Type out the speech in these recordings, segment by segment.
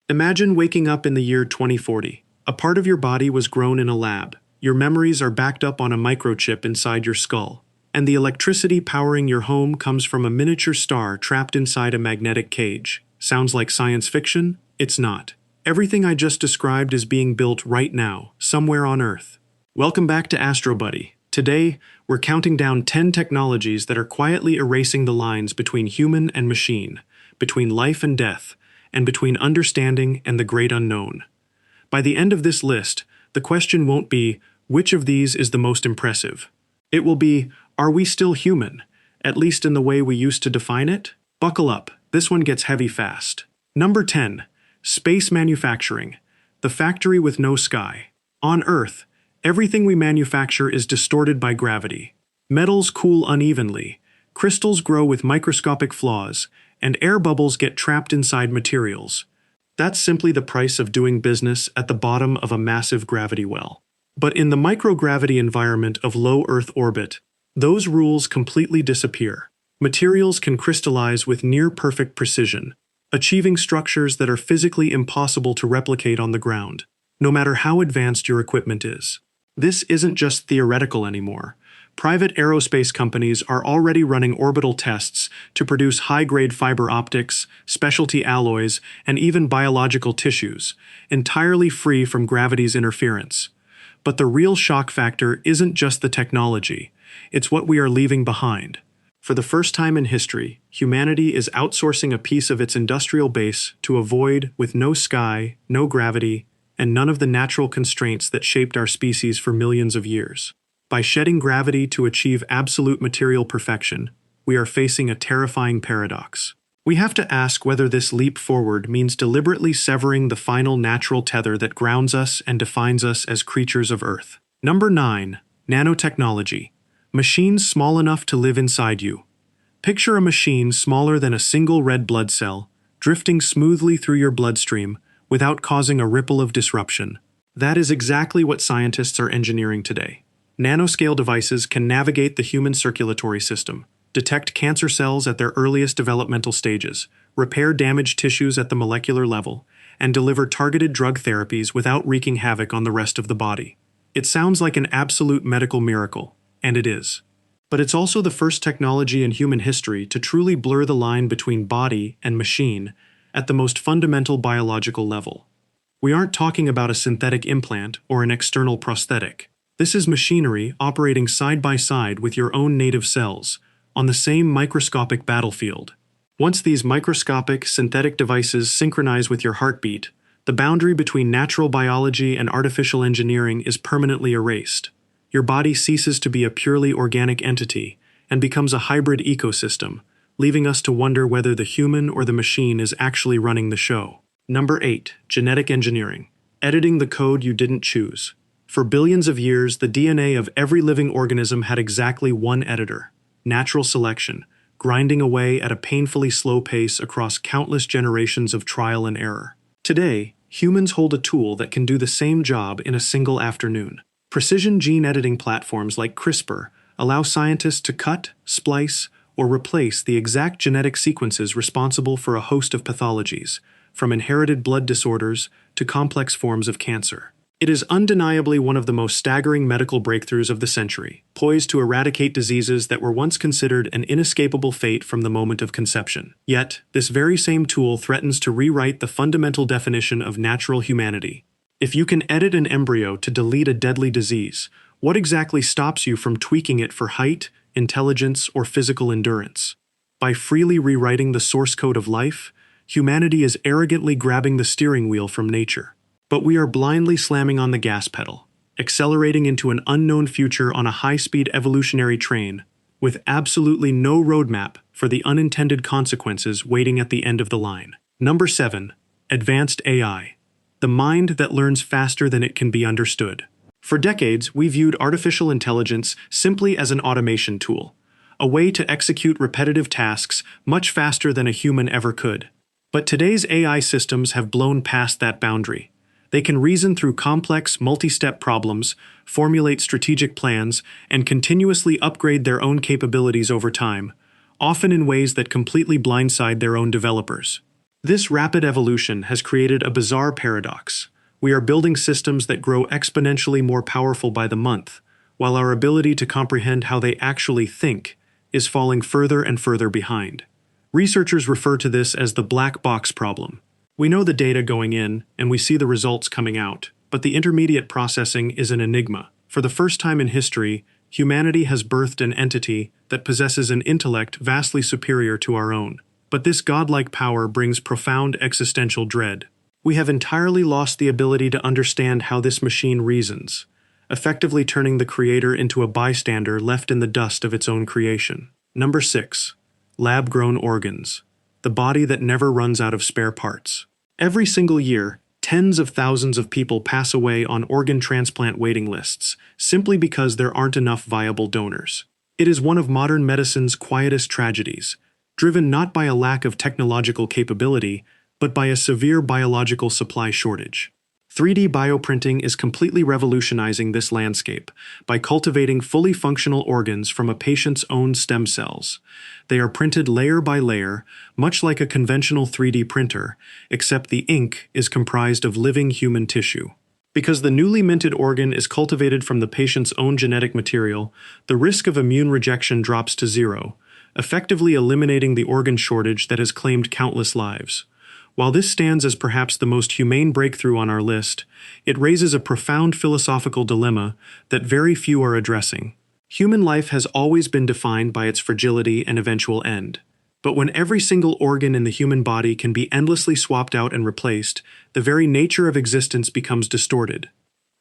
Imagine waking up in the year 2040. A part of your body was grown in a lab. Your memories are backed up on a microchip inside your skull. And the electricity powering your home comes from a miniature star trapped inside a magnetic cage. Sounds like science fiction? It's not. Everything I just described is being built right now, somewhere on Earth. Welcome back to Astro Buddy. Today, we're counting down 10 technologies that are quietly erasing the lines between human and machine, between life and death, and between understanding and the great unknown. By the end of this list, the question won't be, which of these is the most impressive? It will be, are we still human, at least in the way we used to define it? Buckle up, this one gets heavy fast. Number 10. Space manufacturing. The factory with no sky. On Earth, everything we manufacture is distorted by gravity. Metals cool unevenly, crystals grow with microscopic flaws, and air bubbles get trapped inside materials. That's simply the price of doing business at the bottom of a massive gravity well. But in the microgravity environment of low Earth orbit, those rules completely disappear. Materials can crystallize with near-perfect precision, achieving structures that are physically impossible to replicate on the ground, no matter how advanced your equipment is. This isn't just theoretical anymore. Private aerospace companies are already running orbital tests to produce high-grade fiber optics, specialty alloys, and even biological tissues, entirely free from gravity's interference. But the real shock factor isn't just the technology, it's what we are leaving behind. For the first time in history, humanity is outsourcing a piece of its industrial base to a void with no sky, no gravity, and none of the natural constraints that shaped our species for millions of years. By shedding gravity to achieve absolute material perfection, we are facing a terrifying paradox. We have to ask whether this leap forward means deliberately severing the final natural tether that grounds us and defines us as creatures of Earth. Number 9. Nanotechnology. Machines small enough to live inside you. Picture a machine smaller than a single red blood cell, drifting smoothly through your bloodstream without causing a ripple of disruption. That is exactly what scientists are engineering today. Nanoscale devices can navigate the human circulatory system, detect cancer cells at their earliest developmental stages, repair damaged tissues at the molecular level, and deliver targeted drug therapies without wreaking havoc on the rest of the body. It sounds like an absolute medical miracle, and it is. But it's also the first technology in human history to truly blur the line between body and machine at the most fundamental biological level. We aren't talking about a synthetic implant or an external prosthetic. This is machinery operating side by side with your own native cells, on the same microscopic battlefield. Once these microscopic, synthetic devices synchronize with your heartbeat, the boundary between natural biology and artificial engineering is permanently erased. Your body ceases to be a purely organic entity and becomes a hybrid ecosystem, leaving us to wonder whether the human or the machine is actually running the show. Number 8. Genetic engineering. Editing the code you didn't choose. For billions of years, the DNA of every living organism had exactly one editor: natural selection, grinding away at a painfully slow pace across countless generations of trial and error. Today, humans hold a tool that can do the same job in a single afternoon. Precision gene editing platforms like CRISPR allow scientists to cut, splice, or replace the exact genetic sequences responsible for a host of pathologies, from inherited blood disorders to complex forms of cancer. It is undeniably one of the most staggering medical breakthroughs of the century, poised to eradicate diseases that were once considered an inescapable fate from the moment of conception. Yet, this very same tool threatens to rewrite the fundamental definition of natural humanity. If you can edit an embryo to delete a deadly disease, what exactly stops you from tweaking it for height, intelligence, or physical endurance? By freely rewriting the source code of life, humanity is arrogantly grabbing the steering wheel from nature. But we are blindly slamming on the gas pedal, accelerating into an unknown future on a high-speed evolutionary train, with absolutely no roadmap for the unintended consequences waiting at the end of the line. Number 7. Advanced AI. The mind that learns faster than it can be understood. For decades, we viewed artificial intelligence simply as an automation tool, a way to execute repetitive tasks much faster than a human ever could. But today's AI systems have blown past that boundary. They can reason through complex, multi-step problems, formulate strategic plans, and continuously upgrade their own capabilities over time, often in ways that completely blindside their own developers. This rapid evolution has created a bizarre paradox. We are building systems that grow exponentially more powerful by the month, while our ability to comprehend how they actually think is falling further and further behind. Researchers refer to this as the black box problem. We know the data going in, and we see the results coming out, but the intermediate processing is an enigma. For the first time in history, humanity has birthed an entity that possesses an intellect vastly superior to our own. But this godlike power brings profound existential dread. We have entirely lost the ability to understand how this machine reasons, effectively turning the creator into a bystander left in the dust of its own creation. Number 6. Lab-grown organs. The body that never runs out of spare parts. Every single year, tens of thousands of people pass away on organ transplant waiting lists, simply because there aren't enough viable donors. It is one of modern medicine's quietest tragedies, driven not by a lack of technological capability, but by a severe biological supply shortage. 3D bioprinting is completely revolutionizing this landscape by cultivating fully functional organs from a patient's own stem cells. They are printed layer by layer, much like a conventional 3D printer, except the ink is comprised of living human tissue. Because the newly minted organ is cultivated from the patient's own genetic material, the risk of immune rejection drops to zero, effectively eliminating the organ shortage that has claimed countless lives. While this stands as perhaps the most humane breakthrough on our list, it raises a profound philosophical dilemma that very few are addressing. Human life has always been defined by its fragility and eventual end. But when every single organ in the human body can be endlessly swapped out and replaced, the very nature of existence becomes distorted.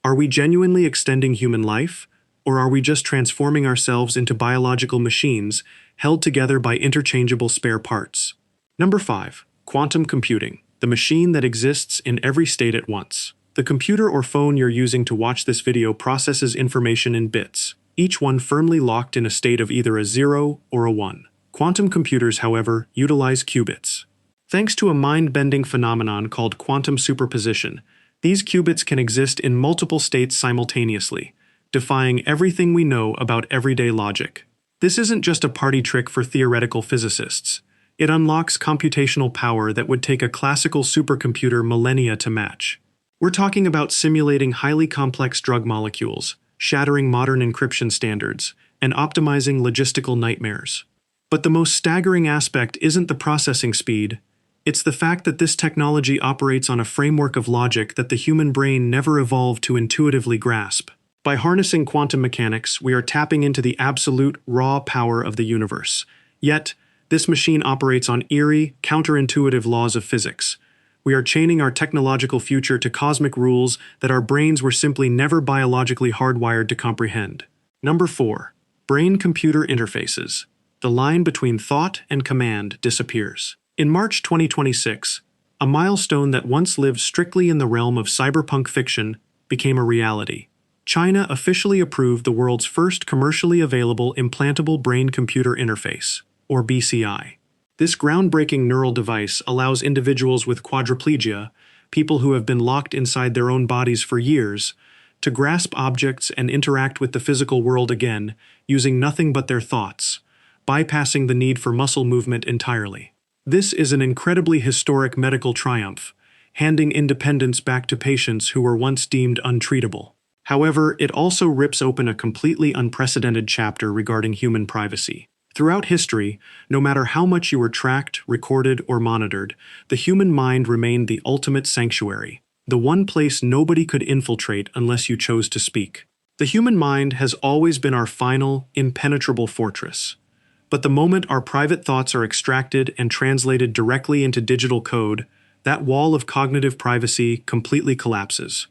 Are we genuinely extending human life, or are we just transforming ourselves into biological machines held together by interchangeable spare parts? Number 5. Quantum computing, the machine that exists in every state at once. The computer or phone you're using to watch this video processes information in bits, each one firmly locked in a state of either a 0 or a 1. Quantum computers, however, utilize qubits. Thanks to a mind-bending phenomenon called quantum superposition, these qubits can exist in multiple states simultaneously, defying everything we know about everyday logic. This isn't just a party trick for theoretical physicists. It unlocks computational power that would take a classical supercomputer millennia to match. We're talking about simulating highly complex drug molecules, shattering modern encryption standards, and optimizing logistical nightmares. But the most staggering aspect isn't the processing speed. It's the fact that this technology operates on a framework of logic that the human brain never evolved to intuitively grasp. By harnessing quantum mechanics, we are tapping into the absolute, raw power of the universe. Yet, this machine operates on eerie, counterintuitive laws of physics. We are chaining our technological future to cosmic rules that our brains were simply never biologically hardwired to comprehend. Number 4. Brain-computer interfaces. The line between thought and command disappears. In March 2026, a milestone that once lived strictly in the realm of cyberpunk fiction became a reality. China officially approved the world's first commercially available implantable brain-computer interface, or BCI. This groundbreaking neural device allows individuals with quadriplegia, people who have been locked inside their own bodies for years, to grasp objects and interact with the physical world again using nothing but their thoughts, bypassing the need for muscle movement entirely. This is an incredibly historic medical triumph, handing independence back to patients who were once deemed untreatable. However, it also rips open a completely unprecedented chapter regarding human privacy. Throughout history, no matter how much you were tracked, recorded, or monitored, the human mind remained the ultimate sanctuary, the one place nobody could infiltrate unless you chose to speak. The human mind has always been our final, impenetrable fortress. But the moment our private thoughts are extracted and translated directly into digital code, that wall of cognitive privacy completely collapses.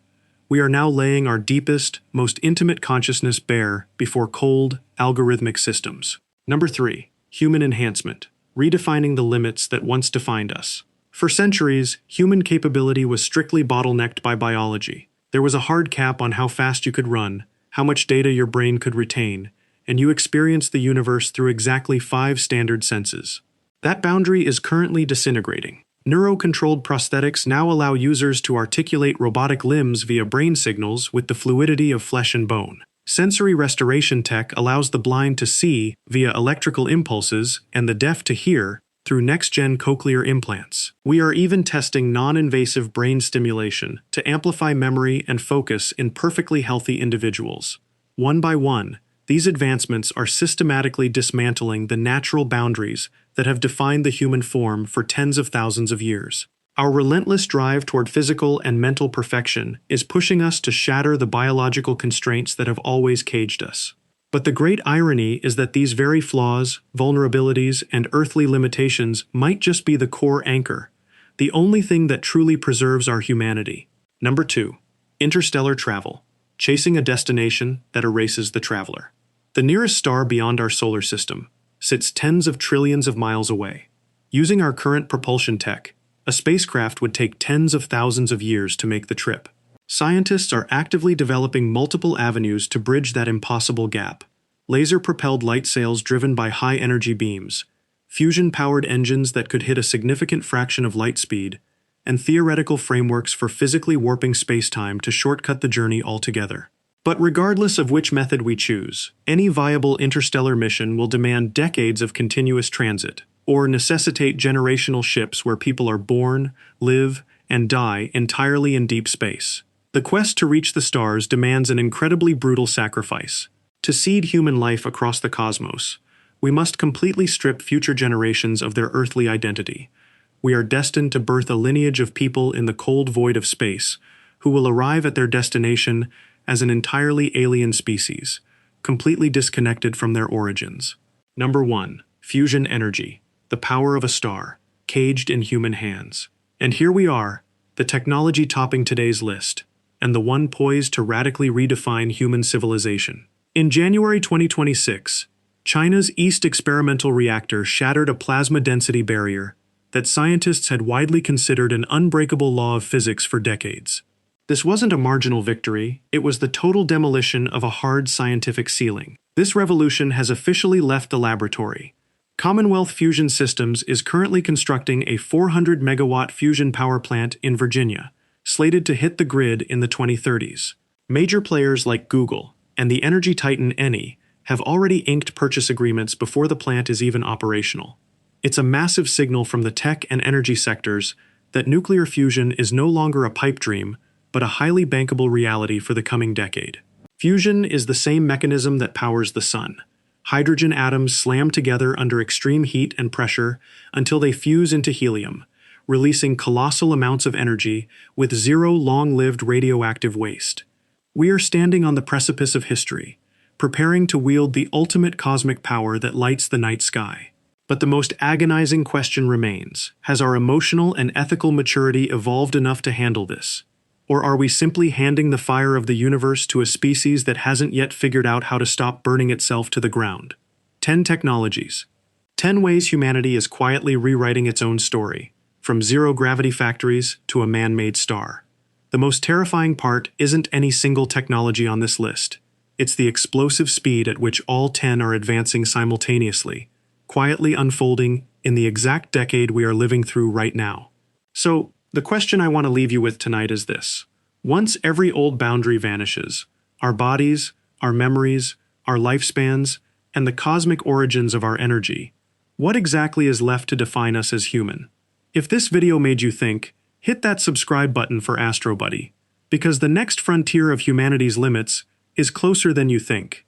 We are now laying our deepest, most intimate consciousness bare before cold, algorithmic systems. Number 3. Human enhancement, redefining the limits that once defined us. For centuries, human capability was strictly bottlenecked by biology. There was a hard cap on how fast you could run, how much data your brain could retain, and you experienced the universe through exactly 5 standard senses. That boundary is currently disintegrating. Neuro-controlled prosthetics now allow users to articulate robotic limbs via brain signals with the fluidity of flesh and bone. Sensory restoration tech allows the blind to see via electrical impulses and the deaf to hear through next-gen cochlear implants. We are even testing non-invasive brain stimulation to amplify memory and focus in perfectly healthy individuals. One by one, these advancements are systematically dismantling the natural boundaries that have defined the human form for tens of thousands of years. Our relentless drive toward physical and mental perfection is pushing us to shatter the biological constraints that have always caged us. But the great irony is that these very flaws, vulnerabilities, and earthly limitations might just be the core anchor, the only thing that truly preserves our humanity. Number 2. Interstellar travel, chasing a destination that erases the traveler. The nearest star beyond our solar system sits tens of trillions of miles away. Using our current propulsion tech, a spacecraft would take tens of thousands of years to make the trip. Scientists are actively developing multiple avenues to bridge that impossible gap. Laser-propelled light sails driven by high-energy beams, fusion-powered engines that could hit a significant fraction of light speed, and theoretical frameworks for physically warping space-time to shortcut the journey altogether. But regardless of which method we choose, any viable interstellar mission will demand decades of continuous transit, or necessitate generational ships where people are born, live, and die entirely in deep space. The quest to reach the stars demands an incredibly brutal sacrifice. To seed human life across the cosmos, we must completely strip future generations of their earthly identity. We are destined to birth a lineage of people in the cold void of space, who will arrive at their destination as an entirely alien species, completely disconnected from their origins. Number 1. Fusion energy, the power of a star, caged in human hands. And here we are, the technology topping today's list, and the one poised to radically redefine human civilization. In January 2026, China's East Experimental Reactor shattered a plasma density barrier that scientists had widely considered an unbreakable law of physics for decades. This wasn't a marginal victory, it was the total demolition of a hard scientific ceiling. This revolution has officially left the laboratory. Commonwealth Fusion Systems is currently constructing a 400-megawatt fusion power plant in Virginia, slated to hit the grid in the 2030s. Major players like Google and the energy titan Eni have already inked purchase agreements before the plant is even operational. It's a massive signal from the tech and energy sectors that nuclear fusion is no longer a pipe dream, but a highly bankable reality for the coming decade. Fusion is the same mechanism that powers the sun. Hydrogen atoms slam together under extreme heat and pressure until they fuse into helium, releasing colossal amounts of energy with zero long-lived radioactive waste. We are standing on the precipice of history, preparing to wield the ultimate cosmic power that lights the night sky. But the most agonizing question remains: has our emotional and ethical maturity evolved enough to handle this? Or are we simply handing the fire of the universe to a species that hasn't yet figured out how to stop burning itself to the ground? 10 technologies. 10 ways humanity is quietly rewriting its own story, from zero-gravity factories to a man-made star. The most terrifying part isn't any single technology on this list. It's the explosive speed at which all 10 are advancing simultaneously, quietly unfolding in the exact decade we are living through right now. So, the question I want to leave you with tonight is this. Once every old boundary vanishes, our bodies, our memories, our lifespans, and the cosmic origins of our energy, what exactly is left to define us as human? If this video made you think, hit that subscribe button for Astro Buddy, because the next frontier of humanity's limits is closer than you think.